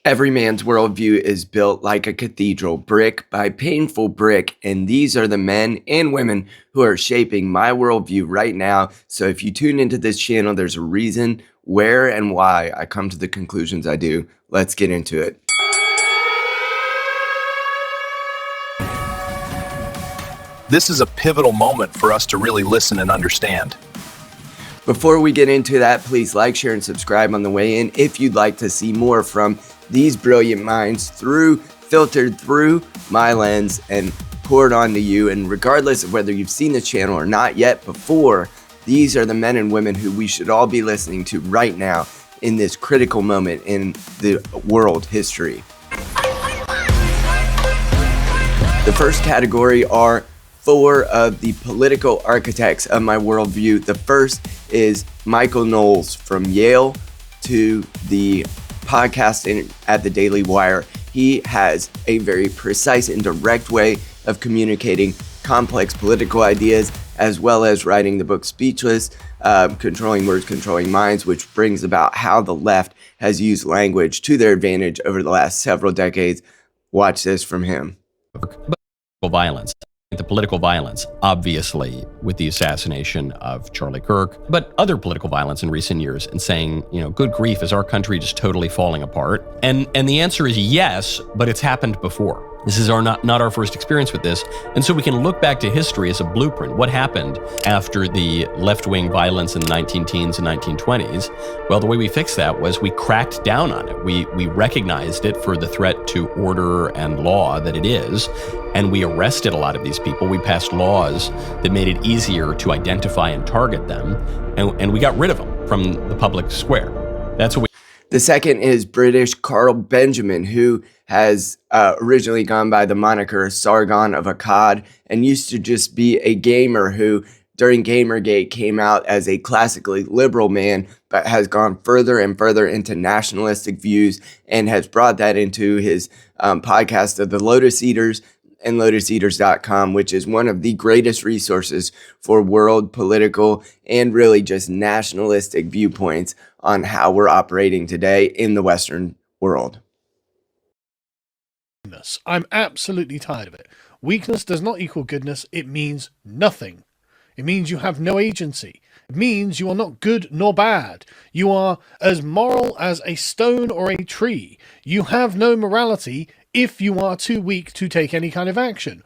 Every man's worldview is built like a cathedral, brick by painful brick, and these are the men and women who are shaping my worldview right now. So if you tune into this channel, there's a reason where and why I come to the conclusions I do. Let's get into it. This is a pivotal moment for us to really listen and understand. Before we get into that, please like, share, and subscribe on the way in if you'd like to see more from these brilliant minds filtered through my lens and poured onto you. And regardless of whether you've seen this channel or not yet before, these are the men and women who we should all be listening to right now in this critical moment in the world history. The first category are four of the political architects of my worldview. The first is Michael Knowles, from Yale to the podcasting at the Daily Wire. He has a very precise and direct way of communicating complex political ideas, as well as writing the book Speechless, Controlling Words, Controlling Minds, which brings about how the left has used language to their advantage over the last several decades. Watch this from him. Violence. The political violence, obviously, with the assassination of Charlie Kirk, but other political violence in recent years, and saying, good grief, is our country just totally falling apart? And the answer is yes, but it's happened before. This is not our first experience with this. And so we can look back to history as a blueprint. What happened after the left-wing violence in the 19-teens and 1920s? Well, the way we fixed that was we cracked down on it. We recognized it for the threat to order and law that it is, and we arrested a lot of these people. We passed laws that made it easier to identify and target them, and we got rid of them from the public square. That's what we... The second is British Carl Benjamin, who has originally gone by the moniker Sargon of Akkad and used to just be a gamer who, during Gamergate, came out as a classically liberal man, but has gone further and further into nationalistic views and has brought that into his podcast of the Lotus Eaters and lotuseaters.com, which is one of the greatest resources for world political and really just nationalistic viewpoints on how we're operating today in the Western world. I'm absolutely tired of it. Weakness does not equal goodness. It means nothing. It means you have no agency. It means you are not good nor bad. You are as moral as a stone or a tree. You have no morality if you are too weak to take any kind of action.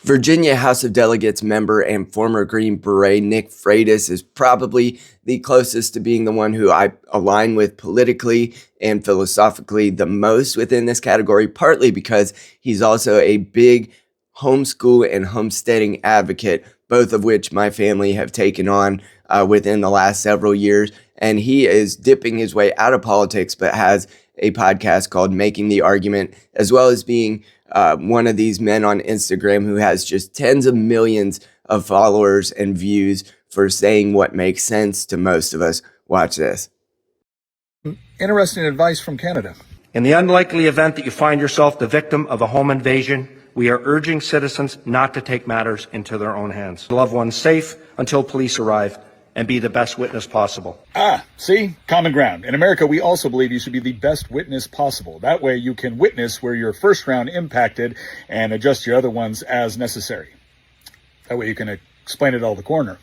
Virginia House of Delegates member and former Green Beret Nick Freitas is probably the closest to being the one who I align with politically and philosophically the most within this category, partly because he's also a big homeschool and homesteading advocate, both of which my family have taken on within the last several years. And he is dipping his way out of politics, but has a podcast called Making the Argument, as well as being one of these men on Instagram who has just tens of millions of followers and views for saying what makes sense to most of us. Watch this. Interesting advice from Canada. In the unlikely event that you find yourself the victim of a home invasion, we are urging citizens not to take matters into their own hands. Loved ones safe until police arrive, and be the best witness possible. See? Common ground. In America, we also believe you should be the best witness possible. That way you can witness where your first round impacted and adjust your other ones as necessary. That way you can explain it all to the coroner.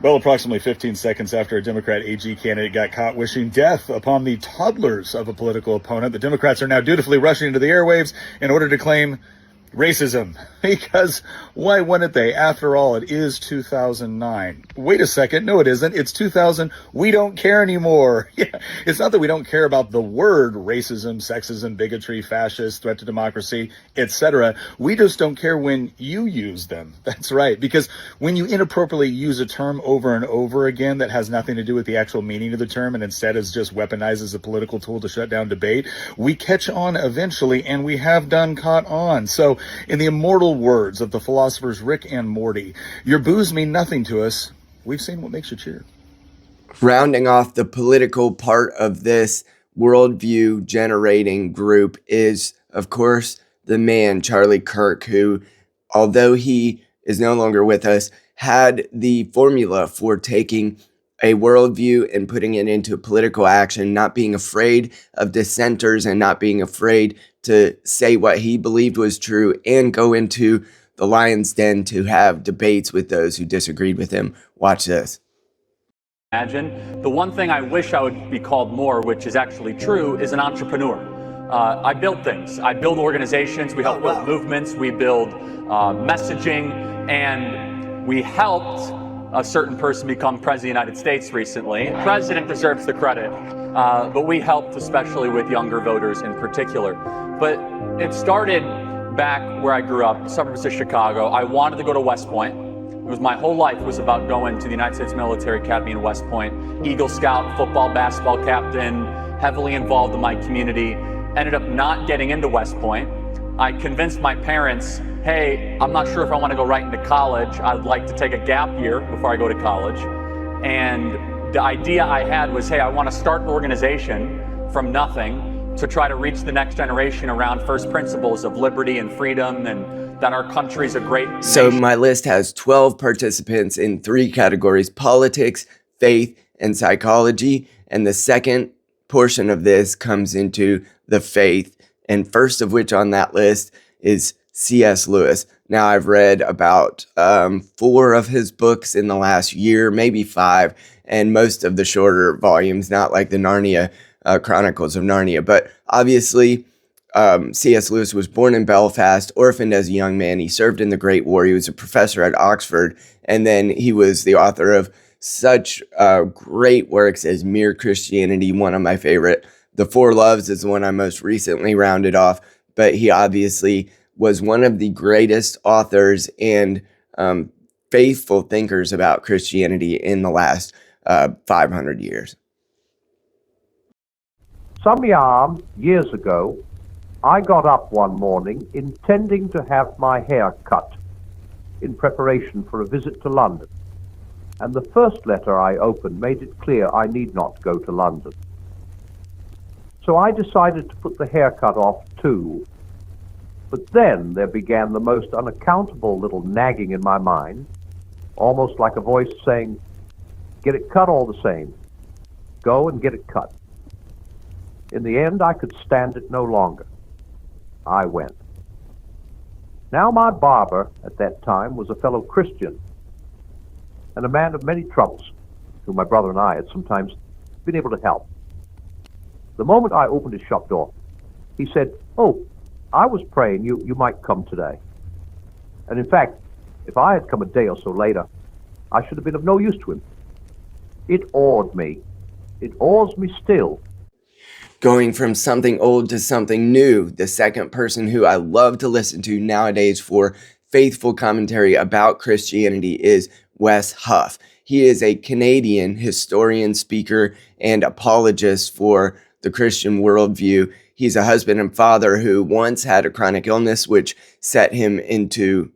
Well, approximately 15 seconds after a Democrat AG candidate got caught wishing death upon the toddlers of a political opponent, the Democrats are now dutifully rushing into the airwaves in order to claim racism, because why wouldn't they? After all, it is 2009. Wait a second. No, it isn't. It's 2000. We don't care anymore. Yeah. It's not that we don't care about the word racism, sexism, bigotry, fascist, threat to democracy, etc. We just don't care when you use them. That's right. Because when you inappropriately use a term over and over again that has nothing to do with the actual meaning of the term and instead is just weaponized as a political tool to shut down debate, we catch on eventually, and we have done caught on. So in the immortal words of the philosophers Rick and Morty, your boos mean nothing to us. We've seen what makes you cheer. Rounding off the political part of this worldview generating group is, of course, the man, Charlie Kirk, who, although he is no longer with us, had the formula for taking a worldview and putting it into political action, not being afraid of dissenters and not being afraid to say what he believed was true and go into the lion's den to have debates with those who disagreed with him. Watch this. Imagine. The one thing I wish I would be called more, which is actually true, is an entrepreneur. I build things. I build organizations. We help build movements. We build messaging. And we helped a certain person become president of the United States recently. The president deserves the credit. But we helped especially with younger voters in particular. But it started back where I grew up, suburbs of Chicago. I wanted to go to West Point. It was my whole life was about going to the United States Military Academy in West Point. Eagle Scout, football, basketball captain, heavily involved in my community. Ended up not getting into West Point. I convinced my parents, hey, I'm not sure if I want to go right into college. I'd like to take a gap year before I go to college. And the idea I had was, hey, I want to start an organization from nothing to try to reach the next generation around first principles of liberty and freedom and that our country's a great nation. So my list has 12 participants in 3 categories: politics, faith, and psychology. And the second portion of this comes into the faith. And first of which on that list is C.S. Lewis. Now, I've read about 4 of his books in the last year, maybe 5, and most of the shorter volumes, not like the Narnia Chronicles of Narnia. But obviously, C.S. Lewis was born in Belfast, orphaned as a young man. He served in the Great War. He was a professor at Oxford, and then he was the author of such great works as Mere Christianity, one of my favorite. The Four Loves is the one I most recently rounded off, but he obviously was one of the greatest authors and faithful thinkers about Christianity in the last 500 years. Some years ago, I got up one morning intending to have my hair cut in preparation for a visit to London. And the first letter I opened made it clear I need not go to London. So I decided to put the haircut off too. But then there began the most unaccountable little nagging in my mind, almost like a voice saying, "Get it cut all the same. Go and get it cut." In the end, I could stand it no longer. I went. Now my barber at that time was a fellow Christian and a man of many troubles, whom my brother and I had sometimes been able to help. The moment I opened his shop door, he said, "Oh, I was praying you might come today." And in fact, if I had come a day or so later, I should have been of no use to him. It awed me. It awes me still. Going from something old to something new, the second person who I love to listen to nowadays for faithful commentary about Christianity is Wes Huff. He is a Canadian historian, speaker, and apologist for the Christian worldview. He's a husband and father who once had a chronic illness, which set him into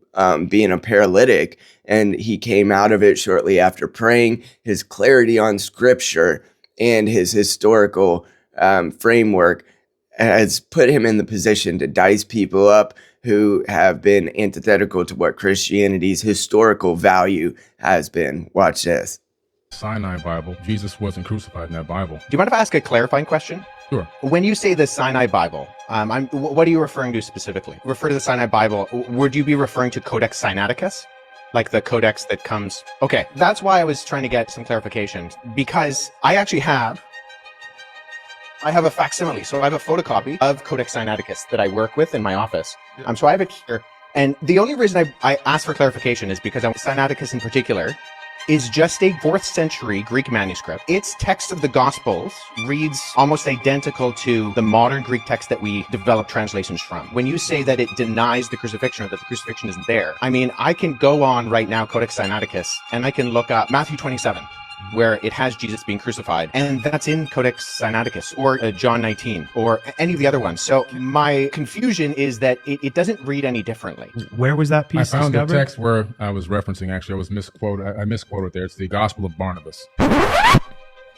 being a paralytic, and he came out of it shortly after praying. His clarity on scripture and his historical framework has put him in the position to dice people up who have been antithetical to what Christianity's historical value has been. Watch this. Sinai Bible, Jesus wasn't crucified in that Bible. Do you mind if I ask a clarifying question? Sure. When you say the Sinai Bible, what are you referring to specifically? Refer to the Sinai Bible. Would you be referring to Codex Sinaiticus? Like the codex that comes... Okay, that's why I was trying to get some clarification, because I actually have a facsimile. So I have a photocopy of Codex Sinaiticus that I work with in my office. So I have it here. And the only reason I asked for clarification is because Sinaiticus in particular is just a 4th century Greek manuscript. Its text of the Gospels reads almost identical to the modern Greek text that we develop translations from. When you say that it denies the crucifixion or that the crucifixion isn't there, I mean, I can go on right now, Codex Sinaiticus, and I can look up Matthew 27. Where it has Jesus being crucified, and that's in Codex Sinaiticus, or John 19, or any of the other ones. So my confusion is that it doesn't read any differently. Where was that piece I found discovered? the text where I was referencing, actually, I misquoted there. It's the Gospel of Barnabas.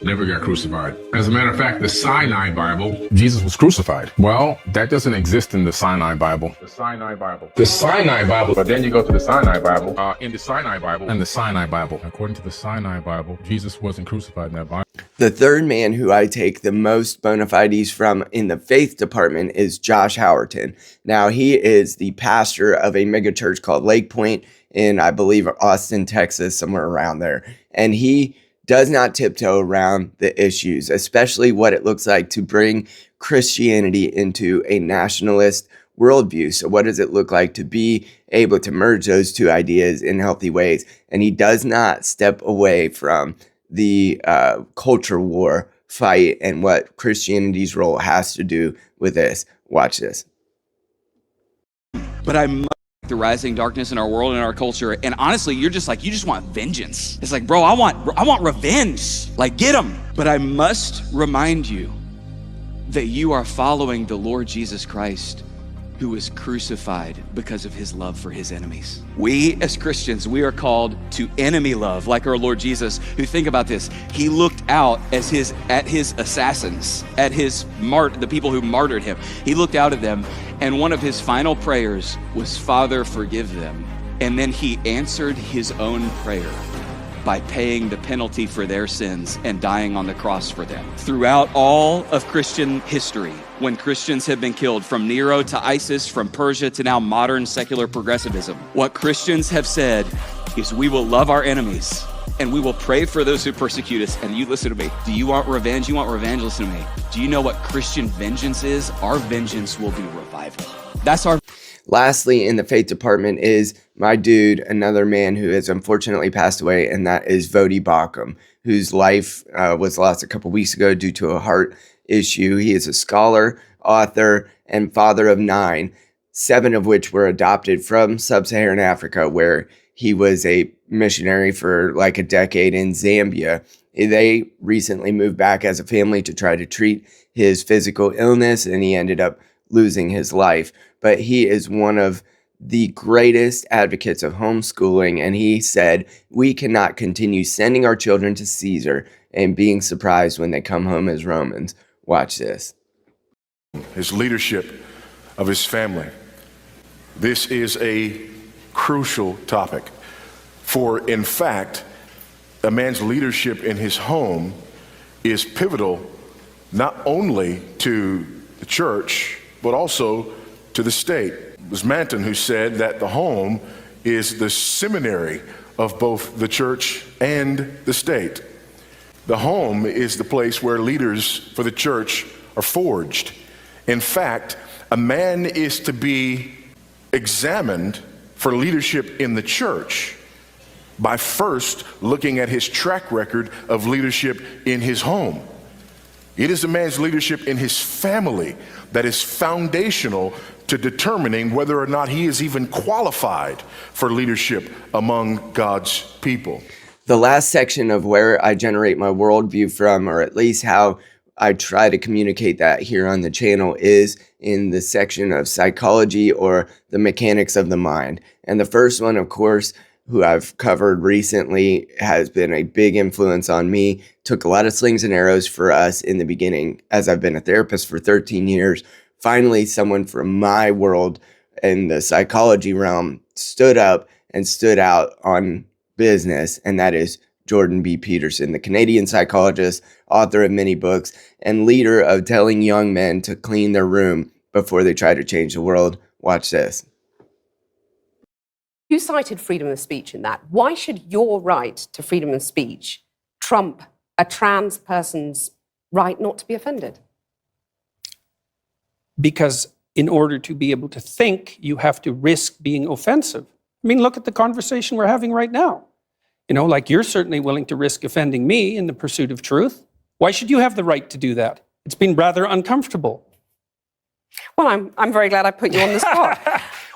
never got crucified. As a matter of fact, the Sinai Bible, Jesus was crucified. Well, that doesn't exist in the Sinai Bible. The Sinai Bible. But then you go to the Sinai Bible, in the Sinai Bible, and the Sinai Bible. According to the Sinai Bible, Jesus wasn't crucified in that Bible. The third man who I take the most bona fides from in the faith department is Josh Howerton. Now, he is the pastor of a megachurch called Lake Point in, I believe, Austin, Texas, somewhere around there. And he does not tiptoe around the issues, especially what it looks like to bring Christianity into a nationalist worldview. So what does it look like to be able to merge those two ideas in healthy ways? And he does not step away from the culture war fight and what Christianity's role has to do with this. Watch this. But I'm the rising darkness in our world and our culture, and honestly, you just want vengeance. It's like, bro, I want revenge. Like, get them. But I must remind you that you are following the Lord Jesus Christ, who was crucified because of his love for his enemies. We as Christians, we are called to enemy love, like our Lord Jesus, who, think about this, he looked out at his assassins, at the people who martyred him. He looked out at them, and one of his final prayers was, Father, forgive them. And then he answered his own prayer by paying the penalty for their sins and dying on the cross for them. Throughout all of Christian history, when Christians have been killed, from Nero to ISIS, from Persia to now modern secular progressivism, what Christians have said is, we will love our enemies and we will pray for those who persecute us. And you listen to me. Do you want revenge? You want revenge? Listen to me. Do you know what Christian vengeance is? Our vengeance will be revival. That's our... Lastly, in the faith department is my dude, another man who has unfortunately passed away, and that is Vodi Bakum, whose life was lost a couple weeks ago due to a heart issue. He is a scholar, author, and father of 9, 7 of which were adopted from sub-Saharan Africa, where he was a missionary for like a decade in Zambia. They recently moved back as a family to try to treat his physical illness, and he ended up losing his life. But he is one of the greatest advocates of homeschooling, and he said, we cannot continue sending our children to Caesar and being surprised when they come home as Romans. Watch this. His leadership of his family. This is a crucial topic. For in fact, a man's leadership in his home is pivotal not only to the church, but also to the state. It was Manton who said that the home is the seminary of both the church and the state. The home is the place where leaders for the church are forged. In fact, a man is to be examined for leadership in the church by first looking at his track record of leadership in his home. It is a man's leadership in his family that is foundational to determining whether or not he is even qualified for leadership among God's people. The last section of where I generate my worldview from, or at least how I try to communicate that here on the channel, is in the section of psychology, or the mechanics of the mind. And the first one, of course, who I've covered recently, has been a big influence on me. Took a lot of slings and arrows for us in the beginning, as I've been a therapist for 13 years. Finally, someone from my world in the psychology realm stood up and stood out on business, and that is Jordan B. Peterson, the Canadian psychologist, author of many books, and leader of telling young men to clean their room before they try to change the world. Watch this. You cited freedom of speech in that. Why should your right to freedom of speech trump a trans person's right not to be offended? Because in order to be able to think, you have to risk being offensive. I mean, look at the conversation we're having right now. You know, like, you're certainly willing to risk offending me in the pursuit of truth. Why should you have the right to do that? It's been rather uncomfortable. Well, I'm very glad I put you on the spot.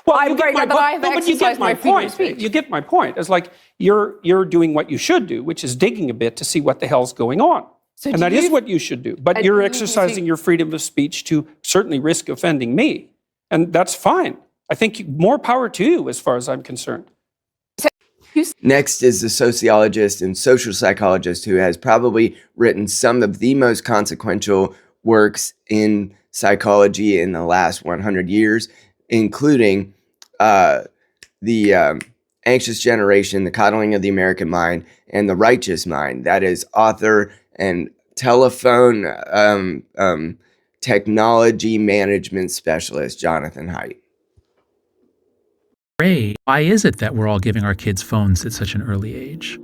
Well, I'm very glad that I've exercised my freedom of speech. You get my point. It's like you're doing what you should do, which is digging a bit to see what the hell's going on. So and that is what you should do. But you're exercising your freedom of speech to certainly risk offending me. And that's fine. I think more power to you as far as I'm concerned. Next is the sociologist and social psychologist who has probably written some of the most consequential works in psychology in the last 100 years, including the Anxious Generation, The Coddling of the American Mind, and The Righteous Mind. That is author and telephone technology management specialist Jonathan Haidt. Why is it that we're all giving our kids phones at such an early age?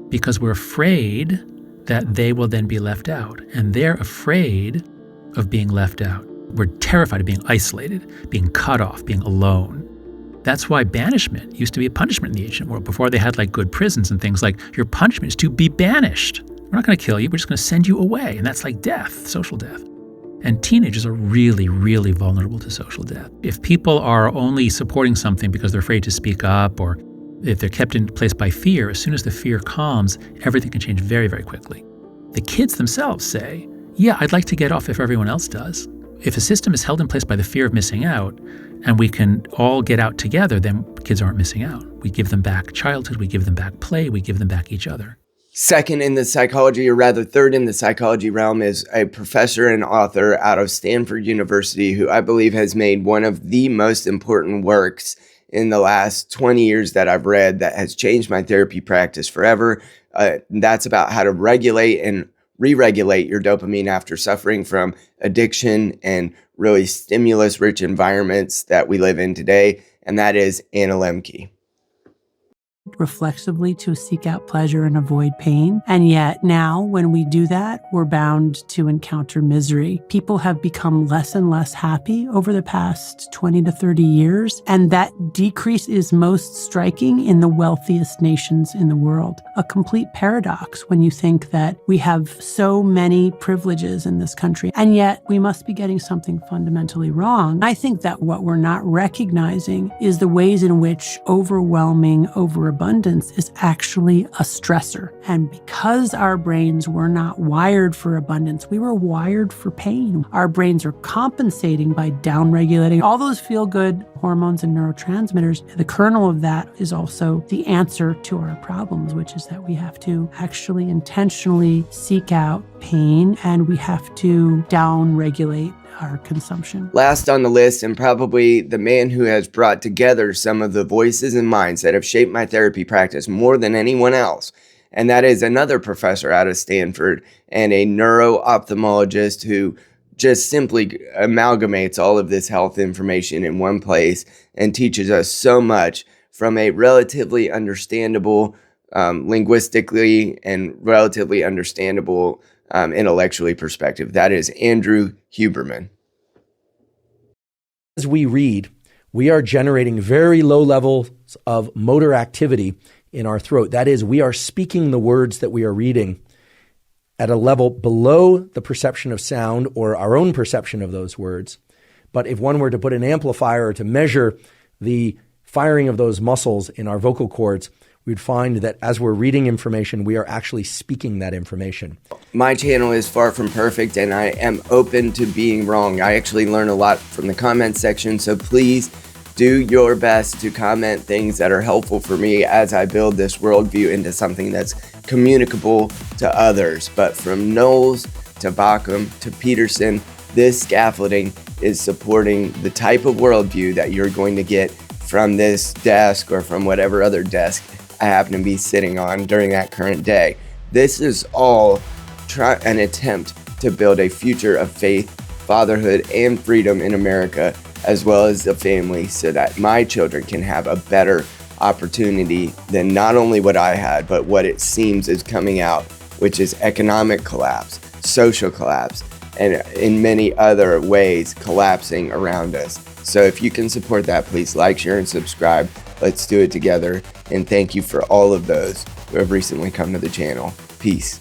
Because we're afraid that they will then be left out, and they're afraid of being left out. We're terrified of being isolated, being cut off, being alone. That's why banishment used to be a punishment in the ancient world. Before they had like good prisons and things, like your punishment is to be banished. We're not going to kill you, we're just going to send you away. And that's like death, social death. And teenagers are really, really vulnerable to social death. If people are only supporting something because they're afraid to speak up, or if they're kept in place by fear, as soon as the fear calms, everything can change very, very quickly. The kids themselves say, yeah, I'd like to get off if everyone else does. If a system is held in place by the fear of missing out, and we can all get out together, then kids aren't missing out. We give them back childhood, we give them back play, we give them back each other. Second in the psychology, or rather third in the psychology realm, is a professor and author out of Stanford University who I believe has made one of the most important works in the last 20 years that I've read that has changed my therapy practice forever. That's about how to regulate and re-regulate your dopamine after suffering from addiction and really stimulus-rich environments that we live in today, and that is Anna Lemke. Reflexively to seek out pleasure and avoid pain. And yet now when we do that, we're bound to encounter misery. People have become less and less happy over the past 20 to 30 years. And that decrease is most striking in the wealthiest nations in the world. A complete paradox when you think that we have so many privileges in this country, and yet we must be getting something fundamentally wrong. I think that what we're not recognizing is the ways in which overwhelming overabundance is actually a stressor. And because our brains were not wired for abundance, we were wired for pain. Our brains are compensating by downregulating all those feel-good hormones and neurotransmitters. The kernel of that is also the answer to our problems, which is that we have to actually intentionally seek out pain, and we have to downregulate our consumption. Last on the list, and probably the man who has brought together some of the voices and minds that have shaped my therapy practice more than anyone else, and that is another professor out of Stanford and a neuro-ophthalmologist who just simply amalgamates all of this health information in one place and teaches us so much from a relatively understandable, linguistically and relatively understandable intellectually perspective. That is Andrew Huberman. As we read, we are generating very low levels of motor activity in our throat. That is, we are speaking the words that we are reading at a level below the perception of sound or our own perception of those words. But if one were to put an amplifier to measure the firing of those muscles in our vocal cords, we'd find that as we're reading information, we are actually speaking that information. My channel is far from perfect, and I am open to being wrong. I actually learn a lot from the comment section, so please do your best to comment things that are helpful for me as I build this worldview into something that's communicable to others. But from Knowles to Bauckham to Peterson, this scaffolding is supporting the type of worldview that you're going to get from this desk or from whatever other desk I happen to be sitting on during that current day. This is all an attempt to build a future of faith, fatherhood, and freedom in America, as well as the family, so that my children can have a better opportunity than not only what I had, but what it seems is coming out, which is economic collapse, social collapse, and in many other ways collapsing around us. So if you can support that, please like, share, and subscribe. Let's do it together. And thank you for all of those who have recently come to the channel. Peace.